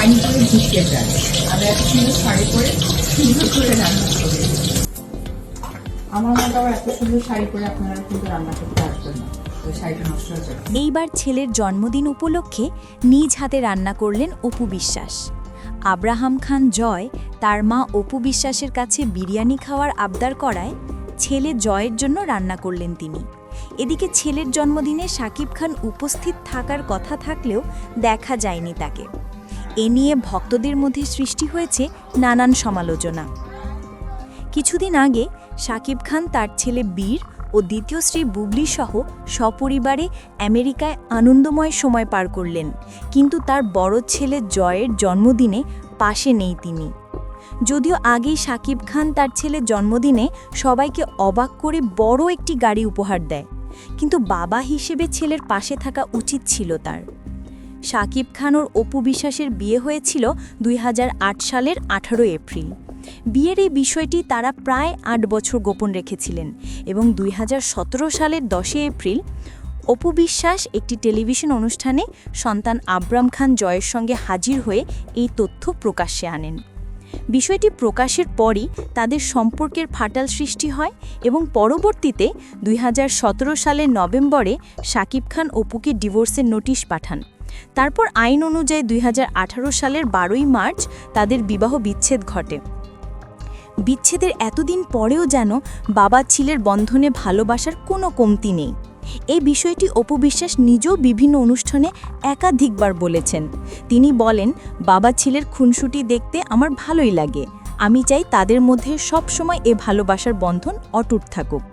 শাড়ি পরে ঘুরতে যায়, আমি এত সুন্দর শাড়ি পরে সুন্দর করে রান্না করি। আমার মতো আবার এত সুন্দর শাড়ি পরে আপনারা কিন্তু রান্না করতে আসবেন না, তো শাড়িটা নষ্ট হয়ে যাবে। এইবার ছেলের জন্মদিন উপলক্ষে নিজ হাতে রান্না করলেন অপু বিশ্বাস। আব্রাহাম খান জয় তার মা অপু বিশ্বাসের কাছে বিরিয়ানি খাওয়ার আবদার করায় ছেলে জয়ের জন্য রান্না করলেন তিনি। এদিকে ছেলের জন্মদিনে শাকিব খান উপস্থিত থাকার কথা থাকলেও দেখা যায়নি তাকে। এ নিয়ে ভক্তদের মধ্যে সৃষ্টি হয়েছে নানান সমালোচনা। কিছুদিন আগে শাকিব খান তার ছেলে বীর ও দ্বিতীয় স্ত্রী বুবলি সহ সপরিবারে আমেরিকায় আনন্দময় সময় পার করলেন, কিন্তু তার বড় ছেলে জয়ের জন্মদিনে পাশে নেই তিনি। যদিও আগেই শাকিব খান তার ছেলের জন্মদিনে সবাইকে অবাক করে বড় একটি গাড়ি উপহার দেয়, কিন্তু বাবা হিসেবে ছেলের পাশে থাকা উচিত ছিল তার। শাকিব খান ওর অপু বিশ্বাসের বিয়ে হয়েছিল 2008 সালের 18 এপ্রিল। বিয়ের এই বিষয়টি তারা প্রায় 8 বছর গোপন রেখেছিলেন এবং 2017 সালের 10 এপ্রিল অপু বিশ্বাস একটি টেলিভিশন অনুষ্ঠানে সন্তান আব্রাম খান জয়ের সঙ্গে হাজির হয়ে এই তথ্য প্রকাশ্যে আনেন। বিষয়টি প্রকাশের পরই তাদের সম্পর্কের ফাটল সৃষ্টি হয় এবং পরবর্তীতে 2017 সালের নভেম্বরে শাকিব খান অপুকে ডিভোর্সের নোটিশ পাঠান। তারপর আইন অনুযায়ী 2018 সালের 12ই মার্চ তাদের বিবাহ বিচ্ছেদ ঘটে। বিচ্ছেদের এতদিন পরেও যেন বাবা ছেলের বন্ধনে ভালোবাসার কোনো কমতি নেই। এই বিষয়টি অপু বিশ্বাস নিজেও বিভিন্ন অনুষ্ঠানে একাধিকবার বলেছেন। তিনি বলেন, বাবা ছেলের খুনসুটি দেখতে আমার ভালোই লাগে, আমি চাই তাদের মধ্যে সবসময় এ ভালোবাসার বন্ধন অটুট থাকুক।